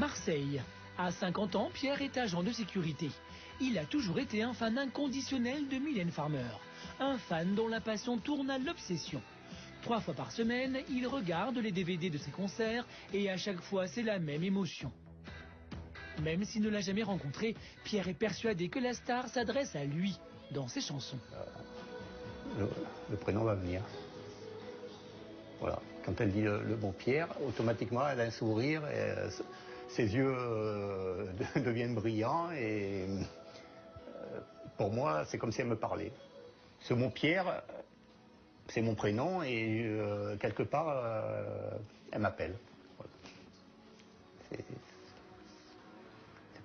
Marseille. À 50 ans, Pierre est agent de sécurité. Il a toujours été un fan inconditionnel de Mylène Farmer. Un fan dont la passion tourne à l'obsession. 3 fois par semaine, il regarde les DVD de ses concerts et à chaque fois, c'est la même émotion. Même s'il ne l'a jamais rencontrée, Pierre est persuadé que la star s'adresse à lui dans ses chansons. Le prénom va venir. Voilà. Quand elle dit le mot Pierre, automatiquement elle a un sourire, et, ses yeux deviennent brillants et pour moi c'est comme si elle me parlait. Ce mot Pierre, c'est mon prénom et quelque part elle m'appelle. Voilà.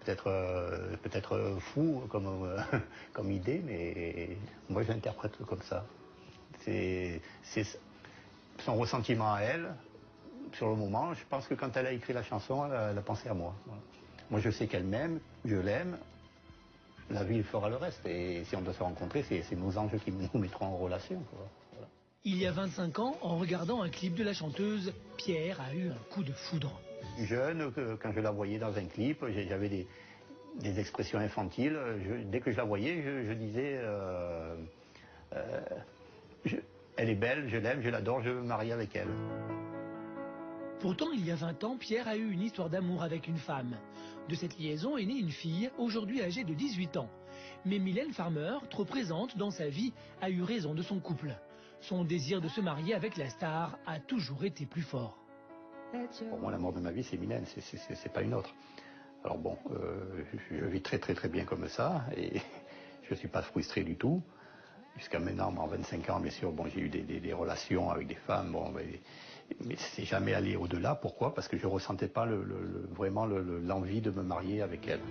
C'est peut-être fou comme idée, mais moi je l'interprète comme ça. C'est son ressentiment à elle, sur le moment. Je pense que quand elle a écrit la chanson, elle a pensé à moi. Voilà. Moi je sais qu'elle m'aime, je l'aime, la vie fera le reste. Et si on doit se rencontrer, c'est nos anges qui nous mettront en relation. Quoi. Voilà. Il y a 25 ans, en regardant un clip de la chanteuse, Pierre a eu un coup de foudre. Jeune, quand je la voyais dans un clip, j'avais des expressions infantiles. Dès que je la voyais, je disais elle est belle, je l'aime, je l'adore, je veux me marier avec elle. Pourtant, il y a 20 ans, Pierre a eu une histoire d'amour avec une femme. De cette liaison est née une fille, aujourd'hui âgée de 18 ans. Mais Mylène Farmer, trop présente dans sa vie, a eu raison de son couple. Son désir de se marier avec la star a toujours été plus fort. Pour moi, l'amour de ma vie, c'est Mylène, c'est pas une autre. Alors bon, je vis très bien comme ça, et je ne suis pas frustré du tout. Jusqu'à maintenant, en 25 ans, bien sûr, bon, j'ai eu des relations avec des femmes, bon, mais c'est jamais allé au-delà. Pourquoi? Parce que je ne ressentais pas vraiment l'envie de me marier avec elle.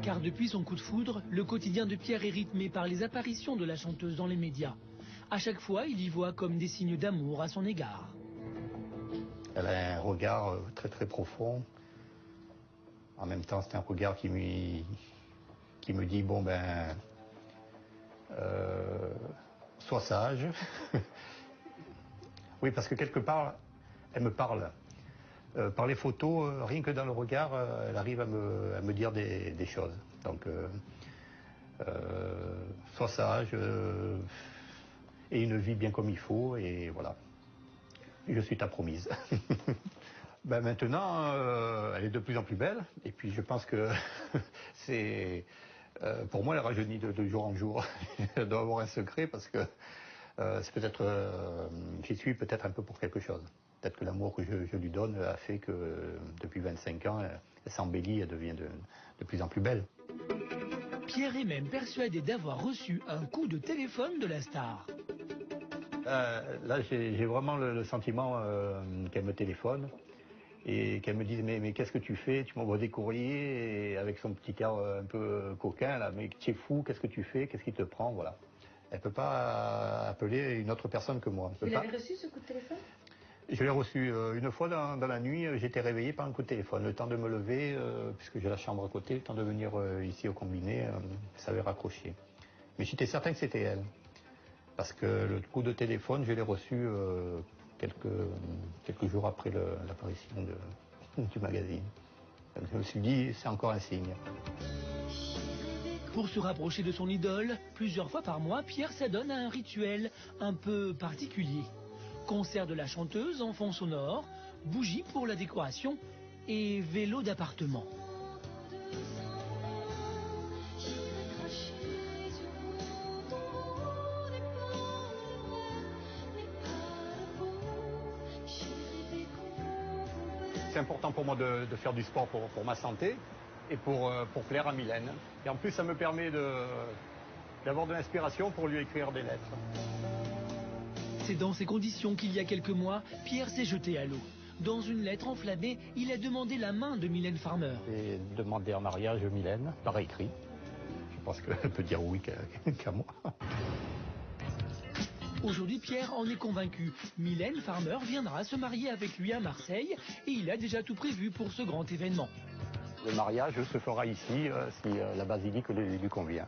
Car depuis son coup de foudre, le quotidien de Pierre est rythmé par les apparitions de la chanteuse dans les médias. À chaque fois, il y voit comme des signes d'amour à son égard. Elle a un regard très profond. En même temps, c'est un regard qui me dit, bon ben, sois sage. Oui, parce que quelque part, elle me parle. Par les photos, rien que dans le regard, elle arrive à me dire des choses. Donc, sois sage, et une vie bien comme il faut, et voilà. Je suis ta promise. Ben maintenant, elle est de plus en plus belle, et puis je pense que c'est... pour moi, elle rajeunit de jour en jour. Elle doit avoir un secret, parce que c'est peut-être... j'y suis peut-être un peu pour quelque chose. Peut-être que l'amour que je lui donne a fait que depuis 25 ans, elle s'embellit, elle devient de plus en plus belle. Pierre est même persuadé d'avoir reçu un coup de téléphone de la star. Là, j'ai vraiment le sentiment qu'elle me téléphone et qu'elle me dise mais qu'est-ce que tu fais? Tu m'envoies des courriers et avec son petit air un peu coquin là, mais tu es fou, qu'est-ce que tu fais? Qu'est-ce qui te prend? Voilà. Elle peut pas appeler une autre personne que moi. Vous l'avez reçu ce coup de téléphone? Je l'ai reçu une fois dans la nuit, j'étais réveillé par un coup de téléphone. Le temps de me lever, puisque j'ai la chambre à côté, le temps de venir ici au combiné, ça avait raccroché. Mais j'étais certain que c'était elle. Parce que le coup de téléphone, je l'ai reçu quelques jours après l'apparition du magazine. Donc je me suis dit, c'est encore un signe. Pour se rapprocher de son idole, plusieurs fois par mois, Pierre s'adonne à un rituel un peu particulier. Concert de la chanteuse en fond sonore, bougies pour la décoration et vélo d'appartement. C'est important pour moi de faire du sport pour ma santé et pour plaire à Mylène. Et en plus, ça me permet d'avoir de l'inspiration pour lui écrire des lettres. C'est dans ces conditions qu'il y a quelques mois, Pierre s'est jeté à l'eau. Dans une lettre enflammée, il a demandé la main de Mylène Farmer. J'ai demandé en mariage Mylène, par écrit. Je pense qu'elle peut dire oui qu'à moi. Aujourd'hui, Pierre en est convaincu. Mylène Farmer viendra se marier avec lui à Marseille et il a déjà tout prévu pour ce grand événement. Le mariage se fera ici, si la basilique lui convient.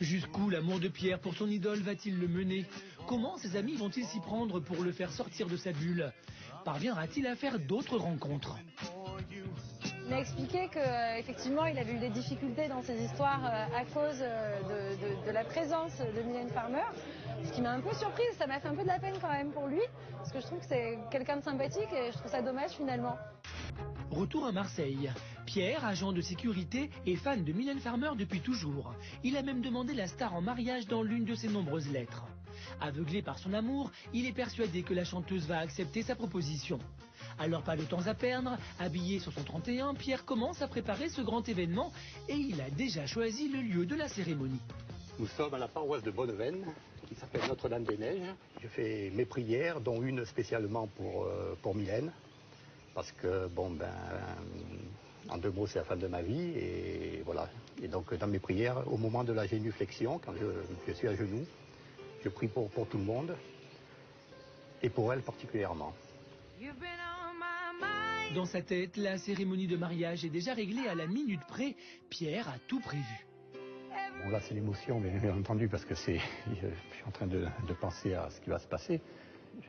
Jusqu'où l'amour de Pierre pour son idole va-t-il le mener? Comment ses amis vont-ils s'y prendre pour le faire sortir de sa bulle? Parviendra-t-il à faire d'autres rencontres? Il m'a expliqué qu'effectivement il avait eu des difficultés dans ses histoires à cause de la présence de Mylène Farmer. Ce qui m'a un peu surprise, ça m'a fait un peu de la peine quand même pour lui, parce que je trouve que c'est quelqu'un de sympathique et je trouve ça dommage finalement. Retour à Marseille. Pierre, agent de sécurité, est fan de Mylène Farmer depuis toujours. Il a même demandé la star en mariage dans l'une de ses nombreuses lettres. Aveuglé par son amour, il est persuadé que la chanteuse va accepter sa proposition. Alors pas de temps à perdre, habillé sur son 31, Pierre commence à préparer ce grand événement et il a déjà choisi le lieu de la cérémonie. Nous sommes à la paroisse de Bonneveine, qui s'appelle Notre-Dame-des-Neiges. Je fais mes prières, dont une spécialement pour Mylène, parce que, en 2 mots, c'est la femme de ma vie, et voilà. Et donc, dans mes prières, au moment de la génuflexion, quand je suis à genoux, je prie pour tout le monde, et pour elle particulièrement. Dans sa tête, la cérémonie de mariage est déjà réglée à la minute près. Pierre a tout prévu. Bon, là, c'est l'émotion, mais bien entendu, parce que je suis en train de penser à ce qui va se passer.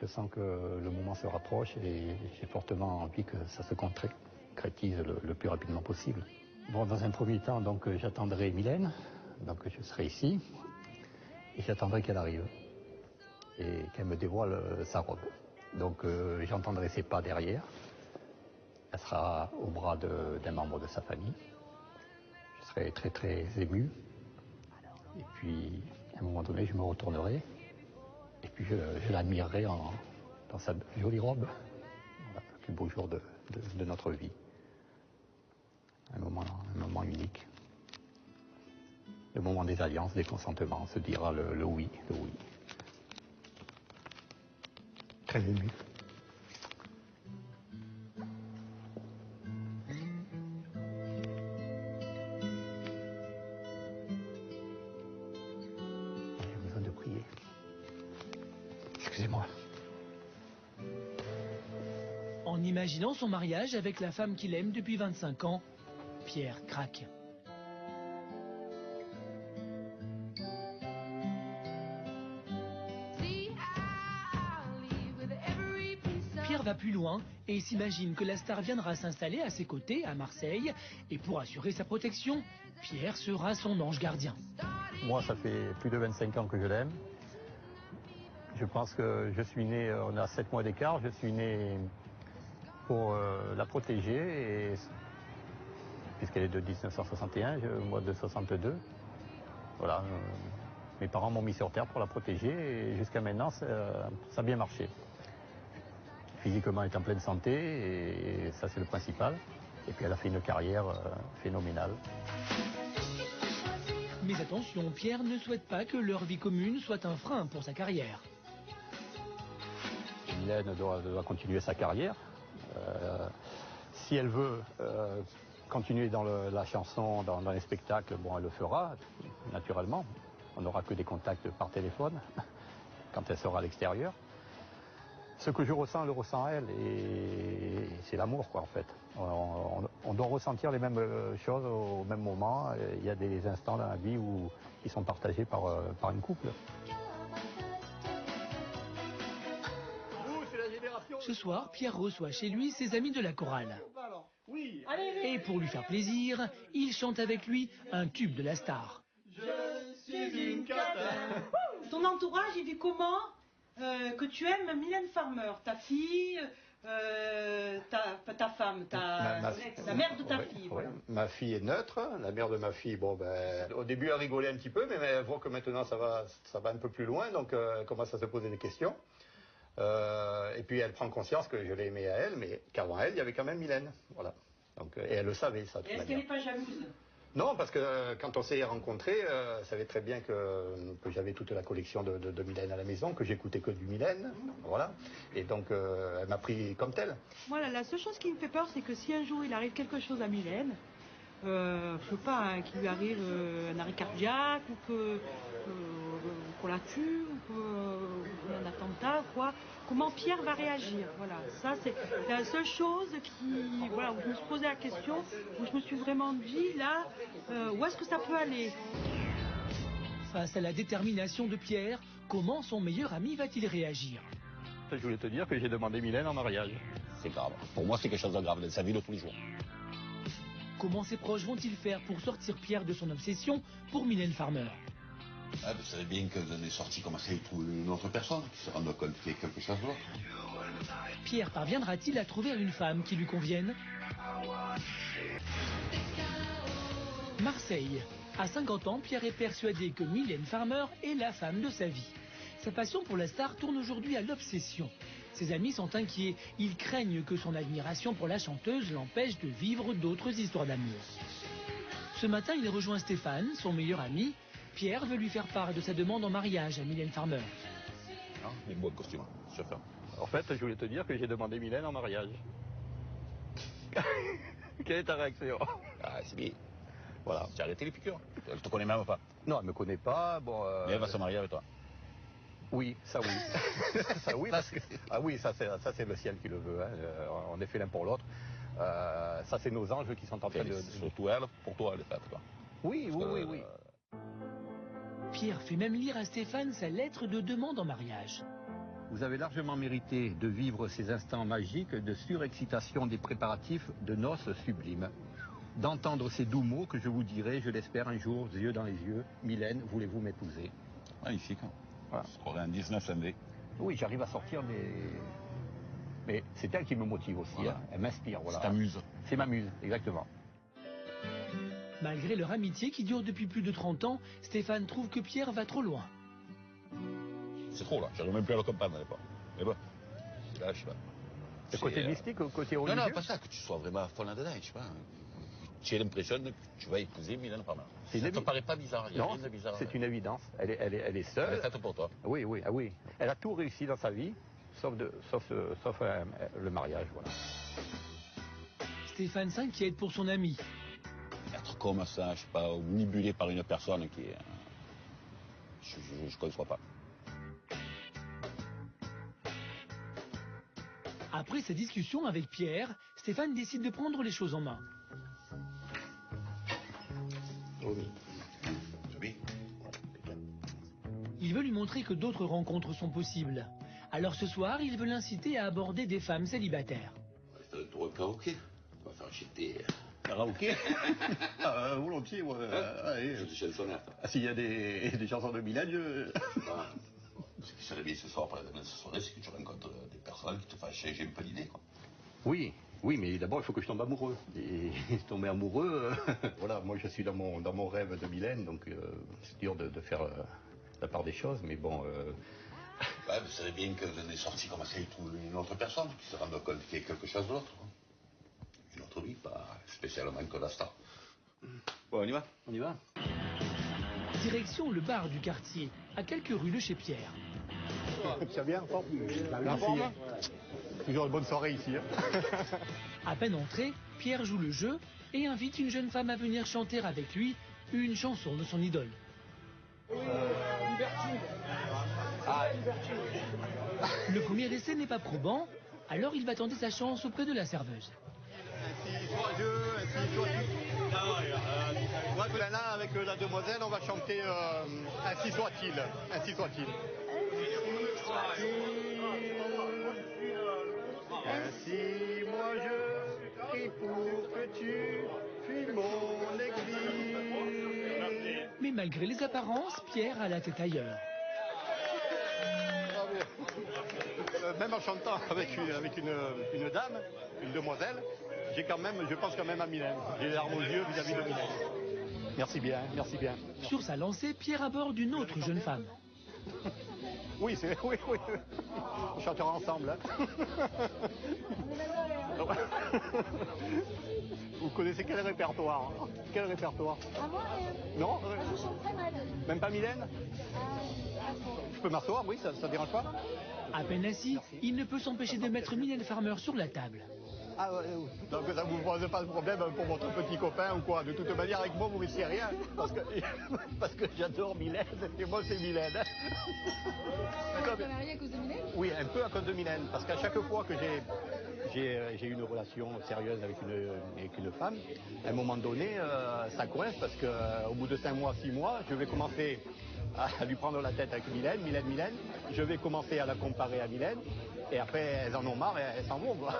Je sens que le moment se rapproche et j'ai fortement envie que ça se concrétise le plus rapidement possible. Bon, dans un premier temps, donc, j'attendrai Mylène, donc je serai ici, et j'attendrai qu'elle arrive et qu'elle me dévoile sa robe. Donc, j'entendrai ses pas derrière. Elle sera au bras d'un membre de sa famille. Je serai très très ému. Et puis, à un moment donné, je me retournerai. Et puis, je l'admirerai dans sa jolie robe. Voilà, le plus beau jour de notre vie. Un moment unique. Le moment des alliances, des consentements. On se dira le oui, le oui. Très ému. Excusez-moi. En imaginant son mariage avec la femme qu'il aime depuis 25 ans, Pierre craque. Pierre va plus loin et s'imagine que la star viendra s'installer à ses côtés à Marseille. Et pour assurer sa protection, Pierre sera son ange gardien. Moi, ça fait plus de 25 ans que je l'aime. Je pense que je suis né, on a 7 mois d'écart, je suis né pour la protéger, puisqu'elle est de 1961, moi de 62. Voilà, mes parents m'ont mis sur terre pour la protéger et jusqu'à maintenant, ça a bien marché. Physiquement, elle est en pleine santé et ça, c'est le principal. Et puis, elle a fait une carrière phénoménale. Mais attention, Pierre ne souhaite pas que leur vie commune soit un frein pour sa carrière. Mylène doit continuer sa carrière. Si elle veut continuer dans la chanson, dans les spectacles, bon, elle le fera, naturellement. On n'aura que des contacts par téléphone quand elle sera à l'extérieur. Ce que je ressens, elle le ressent elle, et c'est l'amour, quoi, en fait. On doit ressentir les mêmes choses au même moment. Il y a des instants dans la vie où ils sont partagés par une couple. Ce soir, Pierre reçoit chez lui ses amis de la chorale. Et pour lui faire plaisir, il chante avec lui un tube de la star. Je suis une catin. Ton entourage, il dit comment que tu aimes Mylène Farmer, ta fille, ta femme, la mère de ta fille. Voilà. Ma fille est neutre, la mère de ma fille, au début elle rigolait un petit peu, mais elle voit que maintenant ça va un peu plus loin, donc elle commence à se poser des questions. Et puis elle prend conscience que je l'ai aimée à elle, mais qu'avant elle, il y avait quand même Mylène. Voilà. Donc, et elle le savait, ça. Est-ce qu'elle n'est pas jalouse? Non, parce que quand on s'est rencontrés, elle savait très bien que j'avais toute la collection de Mylène à la maison, que j'écoutais que du Mylène. Voilà. Et donc, elle m'a pris comme telle. Voilà, la seule chose qui me fait peur, c'est que si un jour il arrive quelque chose à Mylène, je ne sais pas, hein, qu'il lui arrive un arrêt cardiaque, ou qu'on la tue, ou un attentat, quoi. Comment Pierre va réagir? Voilà, ça c'est la seule chose voilà, où je me suis posé la question, où je me suis vraiment dit, là, où est-ce que ça peut aller? Face à la détermination de Pierre, Comment son meilleur ami va-t-il réagir? Je voulais te dire que j'ai demandé Mylène en mariage. C'est grave. Pour moi, c'est quelque chose de grave dans sa vie de tous les jours. Comment ses proches vont-ils faire pour sortir Pierre de son obsession pour Mylène Farmer? Ah, vous savez bien que vous est sorti comme ça, il trouve une autre personne qui se rend compte qu'il y a quelque chose d'autre. Pierre parviendra-t-il à trouver une femme qui lui convienne? Marseille. À 50 ans, Pierre est persuadé que Mylène Farmer est la femme de sa vie. Sa passion pour la star tourne aujourd'hui à l'obsession. Ses amis sont inquiets. Ils craignent que son admiration pour la chanteuse l'empêche de vivre d'autres histoires d'amour. Ce matin, il rejoint Stéphane, son meilleur ami. Pierre veut lui faire part de sa demande en mariage à Mylène Farmer. Ah, mais bon costume, chauffeur. En fait, je voulais te dire que j'ai demandé Mylène en mariage. Quelle est ta réaction? Ah, c'est bien. Voilà. Tu as arrêté les piqûres? Elle te connaît même pas. Non, elle me connaît pas. Bon. Mais elle va se marier avec toi. Oui, ça oui. Ça oui, parce que... Ah oui, ça c'est le ciel qui le veut. Hein. On est fait l'un pour l'autre. Ça c'est nos anges qui sont en train de... Surtout elle, pour toi, elle est faite, quoi. Oui, oui. Pierre fait même lire à Stéphane sa lettre de demande en mariage. Vous avez largement mérité de vivre ces instants magiques de surexcitation des préparatifs de noces sublimes. D'entendre ces doux mots que je vous dirai, je l'espère, un jour, yeux dans les yeux. Mylène, voulez-vous m'épouser? Magnifique. Hein. Voilà. Je croirais un 19 MV. Oui, j'arrive à sortir des... Mais c'est elle qui me motive aussi, voilà. Hein. Elle m'inspire. Voilà. C'est ta muse. C'est ma muse, exactement. Malgré leur amitié qui dure depuis plus de 30 ans, Stéphane trouve que Pierre va trop loin. C'est trop là, j'arrive même plus à le comprendre à l'époque. Mais bon, là, je sais pas. Le côté mystique, le côté religieux? Non, pas ça, que tu sois vraiment folle là-dedans, je sais pas. Tu as l'impression que tu vas épouser Mylène Farmer. Ça ne te paraît pas bizarre? Il y a rien de bizarre. C'est une évidence. Elle est seule. Elle est faite pour toi. Oui. Elle a tout réussi dans sa vie, sauf le mariage, voilà. Stéphane s'inquiète pour son ami. Être comme ça, je sais pas, manipulé par une personne qui est... Je ne conçois pas. Après sa discussion avec Pierre, Stéphane décide de prendre les choses en main. Oui. Il veut lui montrer que d'autres rencontres sont possibles. Alors ce soir, il veut l'inciter à aborder des femmes célibataires. On va faire un tour au karaoké. On va faire chanter. Karaoké? Volontiers, ouais. Allez. Des chansonnettes. S'il y a des chansons de Mylène, je... Ce qui serait bien ce soir, pour la demain ce soir, c'est que tu rencontres des personnes qui te fassent changer un peu d'idée, quoi. Oui, mais d'abord il faut que je tombe amoureux. Et tomber amoureux, voilà, moi je suis dans mon rêve de Mylène, donc c'est dur de faire la part des choses, mais bon... Ouais, vous savez bien que vous est sorti comme ça, il trouve une autre personne qui se rend compte qu'il y a quelque chose d'autre. Une autre vie, pas spécialement que la star. Bon, on y va? On y va? Direction le bar du quartier, à quelques rues de chez Pierre. Ça bien, en forme? La forme? Toujours une bonne soirée ici. Hein. À peine entré, Pierre joue le jeu et invite une jeune femme à venir chanter avec lui une chanson de son idole. Le premier essai n'est pas probant, alors il va tenter sa chance auprès de la serveuse. Ainsi soit-il. Moi, maintenant, avec la demoiselle, on va chanter Ainsi soit-il. Ainsi soit-il. Ainsi, moi je prie pour que tu fuis mon église. Mais malgré les apparences, Pierre a la tête ailleurs. Même en chantant avec une dame, une demoiselle, je pense quand même à Mylène. J'ai les larmes aux yeux vis-à-vis de Mylène. Merci bien, merci bien. Sur sa lancée, Pierre aborde une autre jeune femme. Oui. On chantera ensemble. Hein. Vous connaissez quel répertoire? Quel répertoire? Ah moi, Non je chante très mal. Même pas Mylène? Je peux m'asseoir, oui, ça dérange pas? À peine assis, il ne peut s'empêcher de mettre Mylène Farmer sur la table. Ah ouais, donc ça ne vous pose pas de problème pour votre petit copain ou quoi? De toute manière, avec moi, vous ne risquez rien. Parce que j'adore Mylène, et moi, c'est Mylène. Tu t'es marié à cause de Mylène? Oui, un peu à cause de Mylène. Parce qu'à chaque fois que j'ai eu une relation sérieuse avec une femme, à un moment donné, ça coince parce qu'au bout de 5 mois, 6 mois, je vais commencer à lui prendre la tête avec Mylène. Je vais commencer à la comparer à Mylène. Et après, elles en ont marre et elles s'en vont, quoi.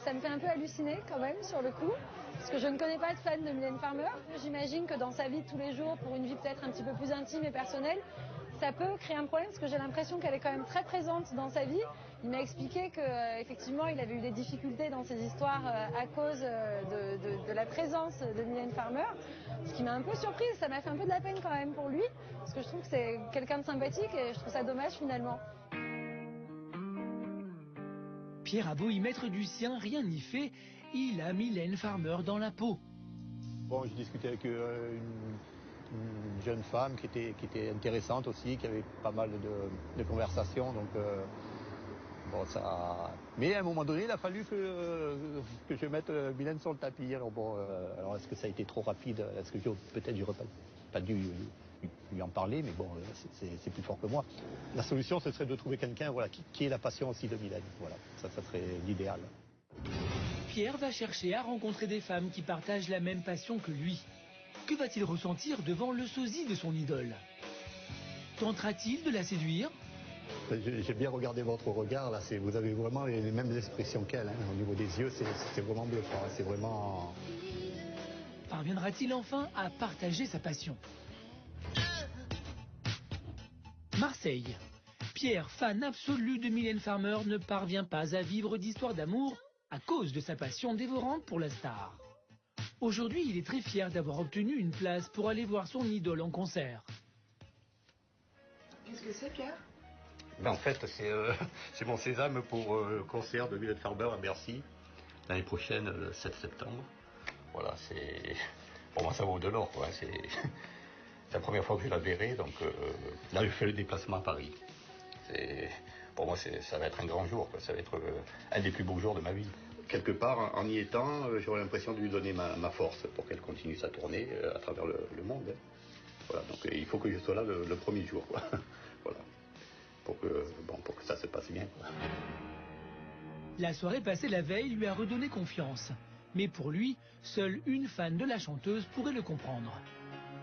Ça me fait un peu halluciner quand même sur le coup, parce que je ne connais pas de fan de Mylène Farmer. J'imagine que dans sa vie de tous les jours, pour une vie peut-être un petit peu plus intime et personnelle, ça peut créer un problème, parce que j'ai l'impression qu'elle est quand même très présente dans sa vie. Il m'a expliqué qu'effectivement, il avait eu des difficultés dans ses histoires à cause de la présence de Mylène Farmer, ce qui m'a un peu surprise. Ça m'a fait un peu de la peine quand même pour lui, parce que je trouve que c'est quelqu'un de sympathique et je trouve ça dommage finalement. Pierre a beau y mettre du sien, rien n'y fait, il a Mylène Farmer dans la peau. Bon, j'ai discuté avec une jeune femme qui était intéressante aussi, qui avait pas mal de conversations, donc bon, ça... Mais à un moment donné, il a fallu que je mette Mylène sur le tapis. Alors bon, alors est-ce que ça a été trop rapide? Est-ce que peut-être j'aurais pas dû lui en parler, mais bon, c'est plus fort que moi. La solution, ce serait de trouver quelqu'un, voilà, qui ait la passion aussi de Mylène. Voilà, ça serait l'idéal. Pierre va chercher à rencontrer des femmes qui partagent la même passion que lui. Que va-t-il ressentir devant le sosie de son idole? Tentera-t-il de la séduire? J'ai bien regardé votre regard, là, vous avez vraiment les mêmes expressions qu'elle, hein. Au niveau des yeux, c'est vraiment bluffant, c'est vraiment... Parviendra-t-il enfin à partager sa passion? Marseille. Pierre, fan absolu de Mylène Farmer, ne parvient pas à vivre d'histoire d'amour à cause de sa passion dévorante pour la star. Aujourd'hui, il est très fier d'avoir obtenu une place pour aller voir son idole en concert. Qu'est-ce que c'est, Pierre? En fait, c'est mon sésame pour le concert de Mylène Farmer à Bercy, l'année prochaine, le 7 septembre. Voilà, pour moi, ça vaut de l'or, quoi. C'est la première fois que je la verrai, donc là, je fais le déplacement à Paris. Pour moi, ça va être un grand jour, quoi. Ça va être un des plus beaux jours de ma vie. Quelque part, en y étant, j'aurais l'impression de lui donner ma force pour qu'elle continue sa tournée à travers le monde. Hein. Voilà, donc il faut que je sois là le premier jour, quoi. Voilà. Pour que ça se passe bien, quoi. La soirée passée la veille lui a redonné confiance. Mais pour lui, seule une fan de la chanteuse pourrait le comprendre.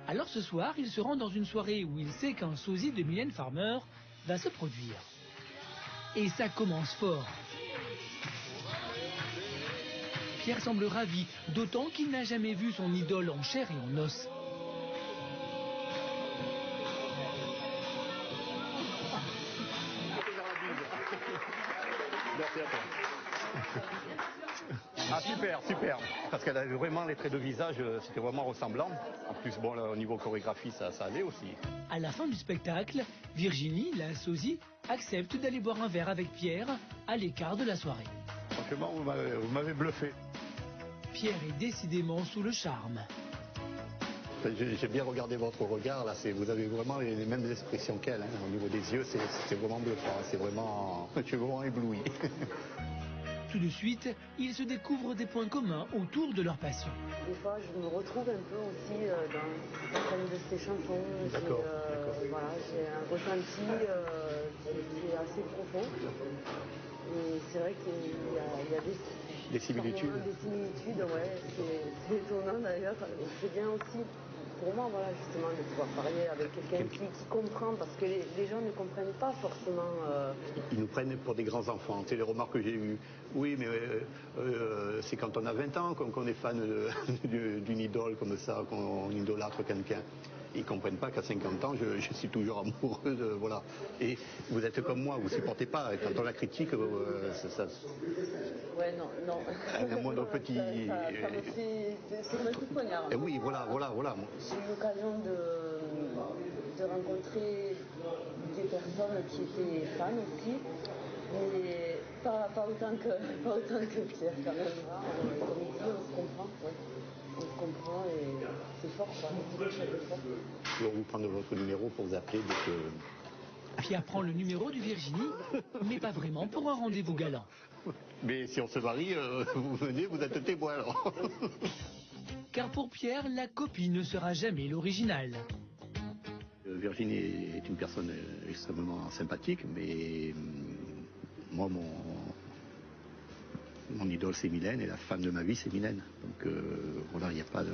Alors ce soir, il se rend dans une soirée où il sait qu'un sosie de Mylène Farmer va se produire. Et ça commence fort. Pierre semble ravi, d'autant qu'il n'a jamais vu son idole en chair et en os. Merci à toi. Ah super, parce qu'elle avait vraiment les traits de visage, c'était vraiment ressemblant. En plus, bon, là, au niveau chorégraphie, ça allait aussi. À la fin du spectacle, Virginie, la sosie, accepte d'aller boire un verre avec Pierre à l'écart de la soirée. Franchement, vous m'avez bluffé. Pierre est décidément sous le charme. J'ai bien regardé votre regard, là, vous avez vraiment les mêmes expressions qu'elle, hein. Au niveau des yeux, c'est vraiment bluffant, je suis vraiment ébloui. Tout de suite, ils se découvrent des points communs autour de leur passion. Des fois, je me retrouve un peu aussi dans certaines de ces chansons. D'accord. Voilà, j'ai un ressenti qui est assez profond. Et c'est vrai qu'il y a des similitudes. Des similitudes, ouais. C'est étonnant d'ailleurs. C'est bien aussi pour moi, voilà, justement, de pouvoir parler avec quelqu'un qui comprend, parce que les gens ne comprennent pas forcément. Ils nous prennent pour des grands enfants. C'est les remarques que j'ai eues. Oui, mais c'est quand on a 20 ans qu'on est fan d'une idole comme ça, qu'on idolâtre quelqu'un. Ils ne comprennent pas qu'à 50 ans, je suis toujours amoureux de... Voilà. Et vous êtes comme moi, vous ne supportez pas. Quand on la critique, ça... Ouais, non. Un moindre petit... C'est comme un coup de poignard. Oui, voilà. J'ai eu l'occasion de rencontrer des personnes qui étaient fans aussi, mais pas autant que Pierre quand même. Comme il dit, on se comprend. Ouais. On se comprend et c'est fort, quoi. C'est fort. Je vais vous prendre votre numéro pour vous appeler dès que... Pierre prend le numéro de Virginie, mais pas vraiment pour un rendez-vous galant. Mais si on se marie, vous venez, vous êtes témoin alors. Car pour Pierre, la copie ne sera jamais l'original. Virginie est une personne extrêmement sympathique, mais moi, mon idole c'est Mylène et la femme de ma vie c'est Mylène. Donc voilà, il n'y a pas de...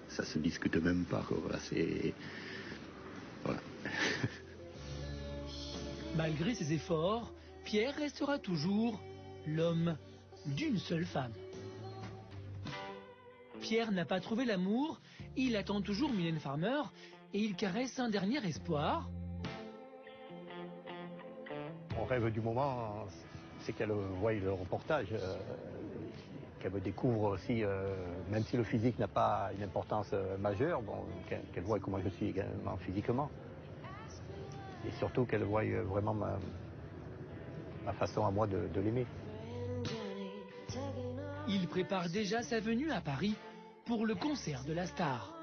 Ça se discute même pas, quoi. Voilà, Malgré ses efforts, Pierre restera toujours l'homme d'une seule femme. Pierre n'a pas trouvé l'amour, il attend toujours Mylène Farmer et il caresse un dernier espoir. Mon rêve du moment, c'est qu'elle voie le reportage, qu'elle me découvre aussi, même si le physique n'a pas une importance majeure, bon, qu'elle voie comment je suis également physiquement. Et surtout qu'elle voie vraiment ma façon à moi de l'aimer. Il prépare déjà sa venue à Paris pour le concert de la star.